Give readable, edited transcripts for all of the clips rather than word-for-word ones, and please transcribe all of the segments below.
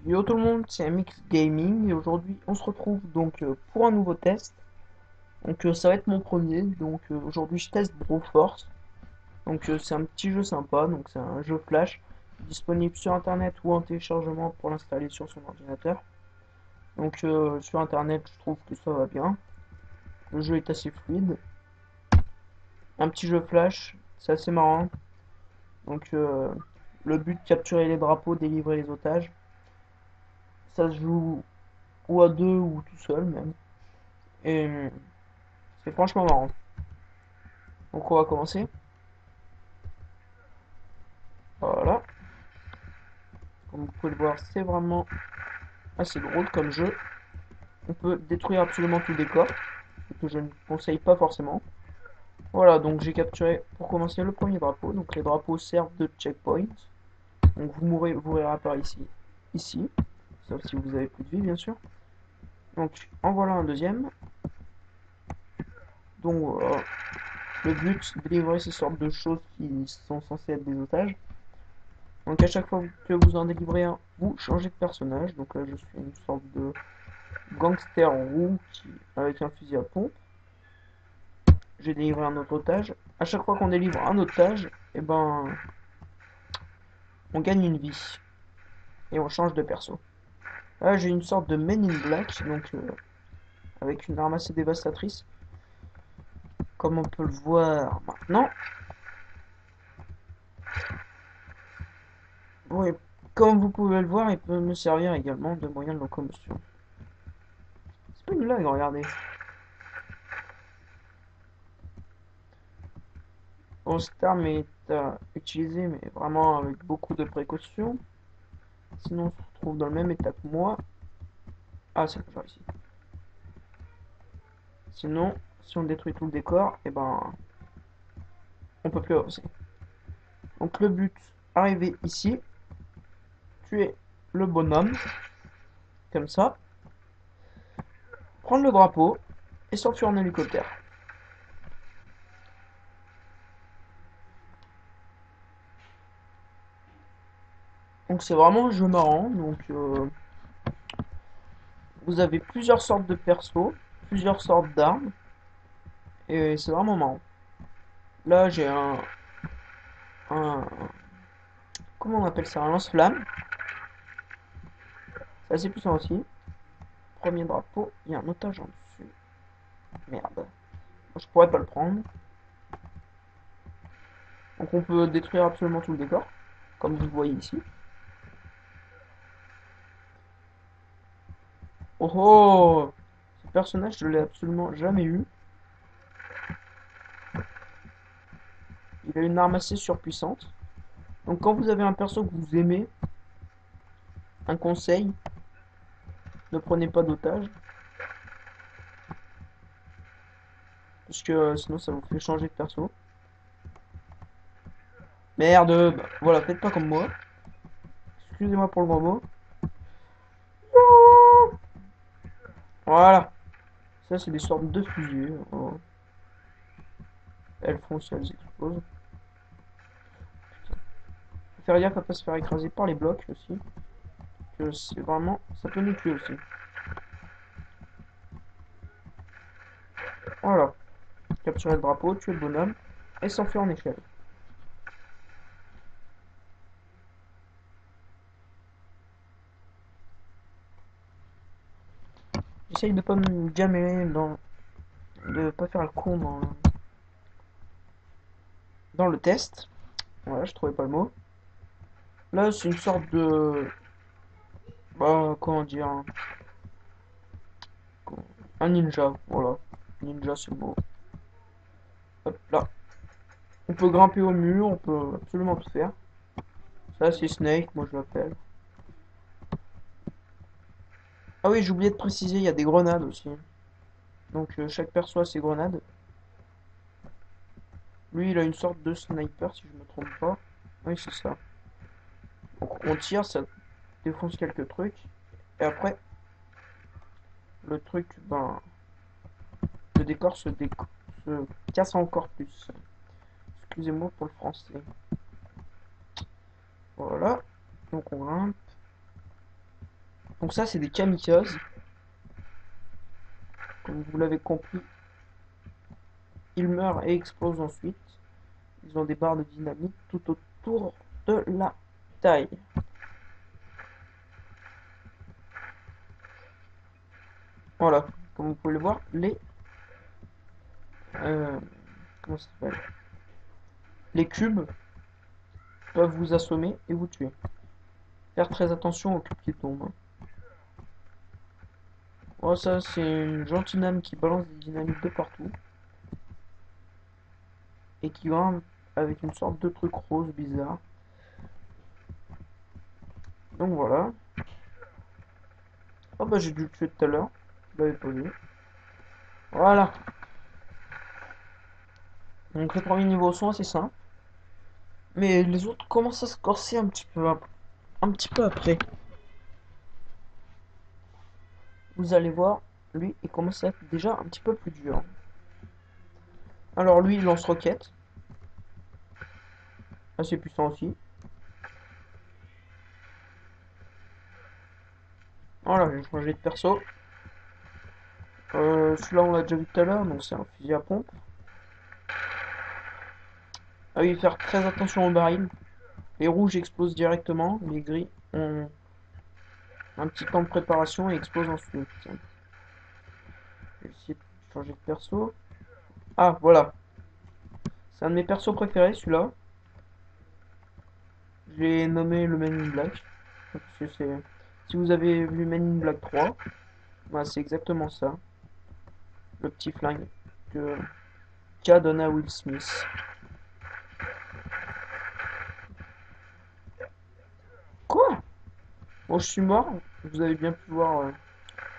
Yo tout le monde, c'est MX Gaming et aujourd'hui on se retrouve donc pour un nouveau test. Donc ça va être mon premier. Donc aujourd'hui je teste Broforce. Donc c'est un petit jeu sympa, donc c'est un jeu flash disponible sur internet ou en téléchargement pour l'installer sur son ordinateur. Donc sur internet je trouve que ça va bien. Le jeu est assez fluide. Un petit jeu flash, c'est assez marrant. Donc le but capturer les drapeaux, délivrer les otages. Ça se joue ou à deux ou tout seul même. Et c'est franchement marrant. Donc on va commencer. Voilà. Comme vous pouvez le voir, c'est vraiment assez drôle comme jeu. On peut détruire absolument tout décor, ce que je ne conseille pas forcément. Voilà, donc j'ai capturé pour commencer le premier drapeau. Donc les drapeaux servent de checkpoint. Donc vous mourrez, vous verrez par ici, sauf si vous avez plus de vie bien sûr. Donc en voilà un deuxième. Donc voilà, le but délivrer ces sortes de choses qui sont censées être des otages. Donc à chaque fois que vous en délivrez un, vous changez de personnage. Donc là je suis une sorte de gangster roux avec un fusil à pompe. J'ai délivré un autre otage. À chaque fois qu'on délivre un otage, et ben on gagne une vie. Et on change de perso. Là j'ai une sorte de Men in Black, donc avec une arme assez dévastatrice. Comme on peut le voir maintenant. Bon, et comme vous pouvez le voir, il peut me servir également de moyen de locomotion. C'est pas une blague, regardez. Bon, cette arme est à utiliser, mais vraiment avec beaucoup de précautions. Sinon, on se retrouve dans le même état que moi. Ah, c'est déjà ici. Sinon, si on détruit tout le décor, et ben, on peut plus avancer. Donc le but, arriver ici, tuer le bonhomme, comme ça, prendre le drapeau et s'enfuir en hélicoptère. Donc c'est vraiment un jeu marrant. Donc vous avez plusieurs sortes de persos, plusieurs sortes d'armes, et c'est vraiment marrant. Là j'ai un, comment on appelle ça, un lance-flamme. C'est assez puissant aussi. Premier drapeau, il y a un otage en dessus. Merde. Moi, je pourrais pas le prendre. Donc on peut détruire absolument tout le décor, comme vous le voyez ici. Oh oh! Ce personnage, je l'ai absolument jamais eu. Il a une arme assez surpuissante. Donc quand vous avez un perso que vous aimez, un conseil, ne prenez pas d'otage. Parce que sinon ça vous fait changer de perso. Merde, bah, voilà, faites pas comme moi. Excusez-moi pour le gros mot. Voilà. Ça c'est des sortes de fusées. Oh. Elles font si elles explosent. Faut faire gaffe à pas se faire écraser par les blocs aussi. Que c'est vraiment, ça peut nous tuer aussi. Voilà. Capturer le drapeau, tuer le bonhomme et s'enfuir en échelle. J'essaye de pas me gamer de pas faire le con dans le test. Voilà, je trouvais pas le mot. Là, c'est une sorte de, bah, comment dire, un ninja. Voilà, ninja c'est le mot. Hop là. On peut grimper au mur, on peut absolument tout faire. Ça, c'est Snake, moi je l'appelle. Ah oui, j'ai oublié de préciser, il y a des grenades aussi. Donc chaque perso a ses grenades. Lui, il a une sorte de sniper, si je me trompe pas. Oui, c'est ça. Donc on tire, ça défonce quelques trucs. Et après, le truc, ben, le décor se casse encore plus. Excusez-moi pour le français. Voilà. Donc on grimpe. Donc ça, c'est des kamikazes. Comme vous l'avez compris, ils meurent et explosent ensuite. Ils ont des barres de dynamite tout autour de la taille. Voilà, comme vous pouvez le voir, euh, comment ça s'appelle? Les cubes peuvent vous assommer et vous tuer. Faire très attention aux cubes qui tombent, hein. Oh, ça, c'est une gentille dame qui balance des dynamites de partout et qui grimpe avec une sorte de truc rose bizarre. Donc voilà. Ah bah j'ai dû le tuer tout à l'heure. Je l'avais pas vu. Voilà. Donc les premiers niveaux sont assez simples. Mais les autres commencent à se corser un petit peu après. Vous allez voir, lui, il commence à être déjà un petit peu plus dur. Alors lui, il lance-roquette. Assez puissant aussi. Voilà, j'ai changé de perso. Celui-là, on l'a déjà vu tout à l'heure, donc c'est un fusil à pompe. Ah oui, faire très attention au baril. Les rouges explosent directement, les gris ont un petit temps de préparation et explosent ensuite. Je vais essayer de changer de perso. Ah, voilà. C'est un de mes persos préférés, celui-là. Je l'ai nommé le Men in Black. Si vous avez vu Men in Black 3, bah, c'est exactement ça. Le petit flingue que qu'a donné à Will Smith. Quoi? Bon, je suis mort. Vous avez bien pu voir.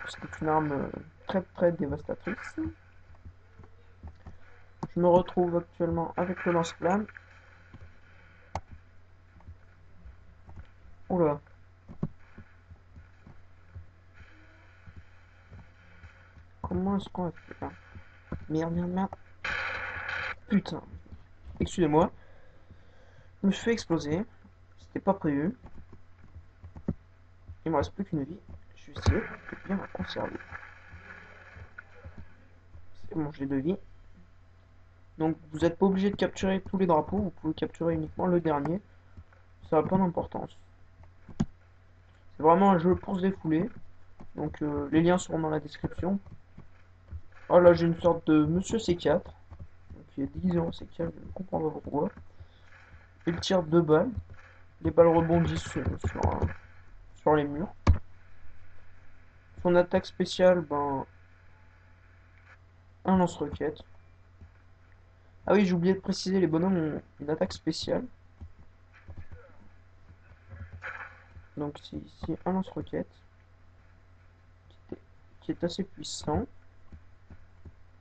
C'était une arme très très dévastatrice. Je me retrouve actuellement avec le lance-flamme. Oula. Comment est-ce qu'on a fait là? Merde, merde, merde. Putain. Excusez-moi. Je me suis fait exploser. C'était pas prévu. Il me reste plus qu'une vie. Je vais essayer de bien la conserver. C'est bon, j'ai 2 vies. Donc vous n'êtes pas obligé de capturer tous les drapeaux. Vous pouvez capturer uniquement le dernier. Ça n'a pas d'importance. C'est vraiment un jeu pour se défouler. Donc les liens seront dans la description. Oh là, j'ai une sorte de Monsieur C4. Donc, qui est déguisé en C4. Je ne comprends pas pourquoi. Il tire 2 balles. Les balles rebondissent sur les murs. Son attaque spéciale, ben, un lance-roquette. Ah oui, j'ai oublié de préciser, les bonhommes ont une attaque spéciale. Donc c'est ici un lance-roquette qui est assez puissant.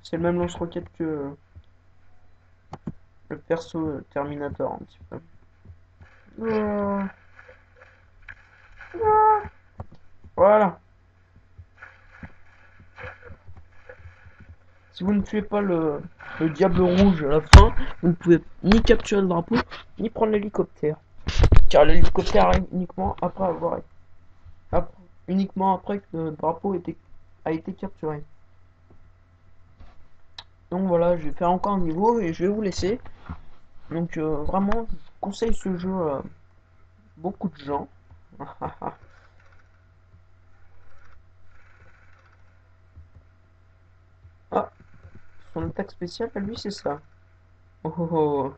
C'est le même lance-roquette que le perso Terminator un petit peu. Voilà. Si vous ne tuez pas le diable rouge à la fin, vous ne pouvez ni capturer le drapeau, ni prendre l'hélicoptère. Car l'hélicoptère arrive uniquement après que le drapeau a été capturé. Donc voilà, je vais faire encore un niveau et je vais vous laisser. Donc vraiment, je conseille ce jeu à beaucoup de gens. Ah, son attaque spéciale à lui c'est ça. Oh, oh, oh.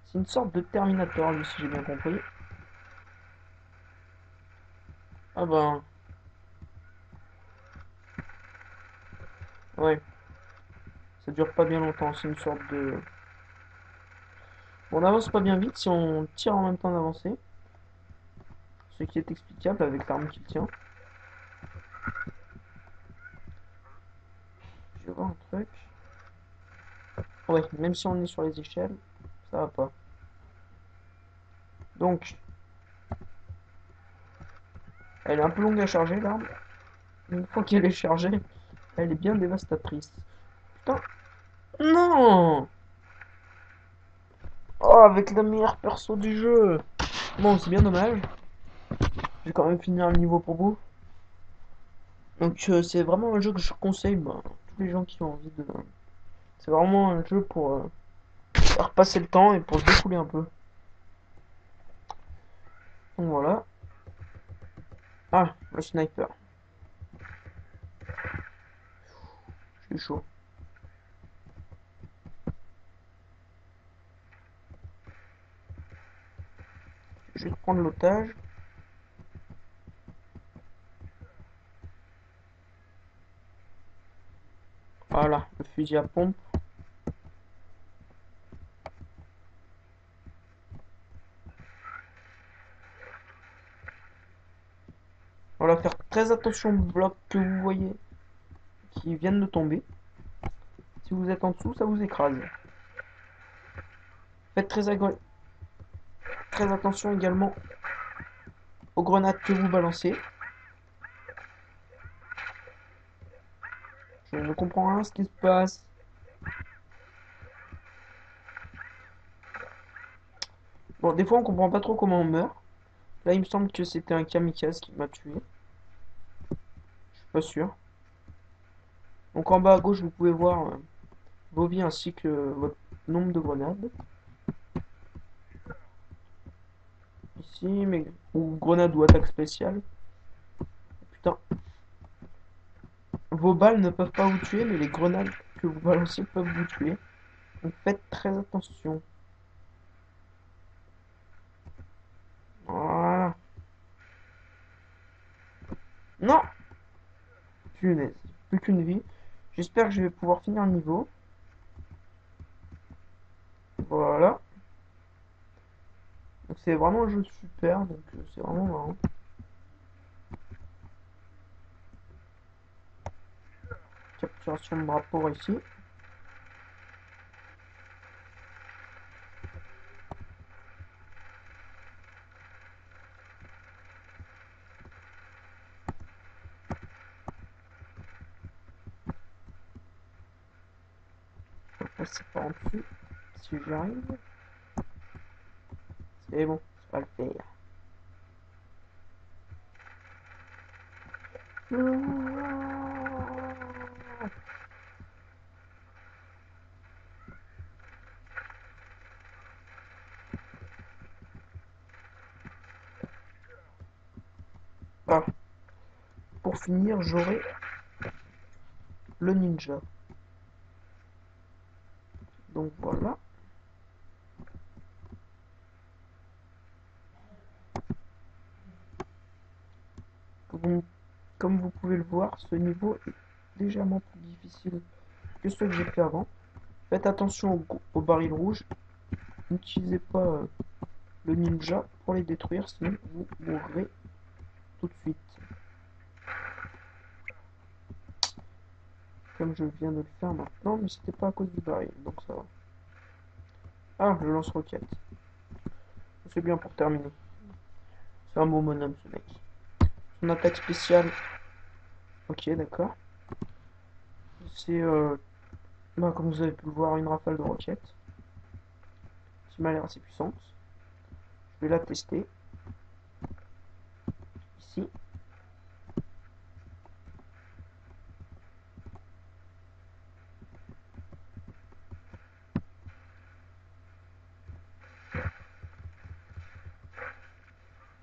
C'est une sorte de Terminator lui si j'ai bien compris. Ah ben, ouais, ça dure pas bien longtemps, c'est une sorte de... Bon, on avance pas bien vite si on tire en même temps d'avancer. Ce qui est explicable avec l'arme qu'il tient. Je vais voir un truc. Ouais, même si on est sur les échelles, ça va pas. Donc, elle est un peu longue à charger l'arme. Une fois qu'elle est chargée, elle est bien dévastatrice. Putain, non! Oh, avec la meilleure perso du jeu! Bon, c'est bien dommage. Je vais quand même finir le niveau pour vous. Donc c'est vraiment un jeu que je conseille à tous les gens qui ont envie de... C'est vraiment un jeu pour faire passer le temps et pour se défouler un peu. Donc voilà. Ah, le sniper. Je suis chaud. Je vais prendre l'otage. Voilà, le fusil à pompe. Voilà, faire très attention aux blocs que vous voyez qui viennent de tomber. Si vous êtes en dessous, ça vous écrase. Faites très attention également aux grenades que vous balancez. Je ne comprends rien ce qui se passe. Bon, des fois on comprend pas trop comment on meurt. Là, il me semble que c'était un kamikaze qui m'a tué. Je suis pas sûr. Donc en bas à gauche, vous pouvez voir vos vies ainsi que votre nombre de grenades. Ici, mais... ou grenade ou attaque spéciale. Putain. Vos balles ne peuvent pas vous tuer, mais les grenades que vous balancez peuvent vous tuer. Donc faites très attention. Voilà. Non! Punaise. Plus qu'une vie. J'espère que je vais pouvoir finir le niveau. Voilà. Donc c'est vraiment un jeu super, donc c'est vraiment marrant. Capturation de rapport ici. Je vais passer par en dessous. Si j'y arrive. C'est bon, ça va le faire. Ah, pour finir, j'aurai le ninja. Donc voilà. Comme, comme vous pouvez le voir, ce niveau est légèrement plus difficile que ceux que j'ai fait avant. Faites attention aux barils rouges. N'utilisez pas le ninja pour les détruire, sinon vous mourrez tout de suite. Comme je viens de le faire maintenant, mais c'était pas à cause du baril, donc ça va. Ah, le lance-roquette. C'est bien pour terminer. C'est un bon bonhomme ce mec. Son attaque spéciale. Ok, d'accord. C'est, comme vous avez pu le voir, une rafale de roquettes. Qui m'a l'air assez puissante. Je vais la tester. Ici.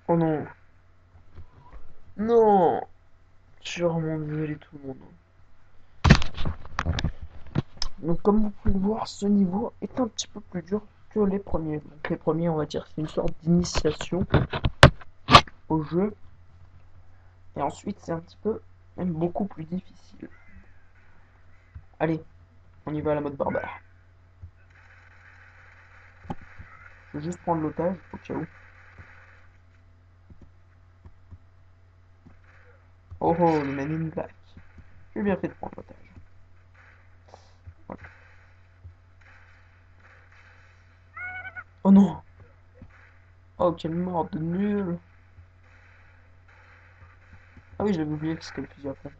Oh non. Non. Je suis vraiment désolé tout le monde. Donc comme vous pouvez le voir, ce niveau est un petit peu plus dur que les premiers. Donc les premiers, on va dire, c'est une sorte d'initiation au jeu. Et ensuite, c'est un petit peu, même beaucoup plus difficile. Allez, on y va à la mode barbare. Je vais juste prendre l'otage au cas où. Oh oh, le Man in Black. J'ai bien fait de prendre l'otage. Voilà. Oh non. Oh, quelle mort de nul. Ah oui, j'avais oublié que c'était le fusil à pompe.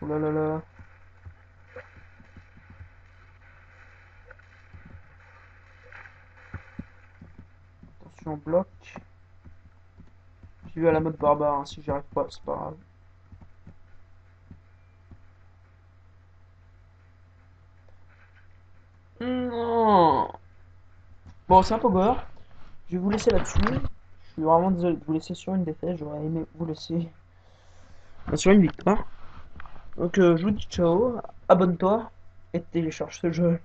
Oh là là là. Attention, bloc. plus à la mode barbare, hein. Si j'y arrive pas, c'est pas grave. Non. Bon, c'est un peu gore. Je vais vous laisser là-dessus. Je suis vraiment désolé de vous laisser sur une défaite. J'aurais aimé vous laisser sur une victoire. Donc, je vous dis ciao. Abonne-toi et télécharge ce jeu.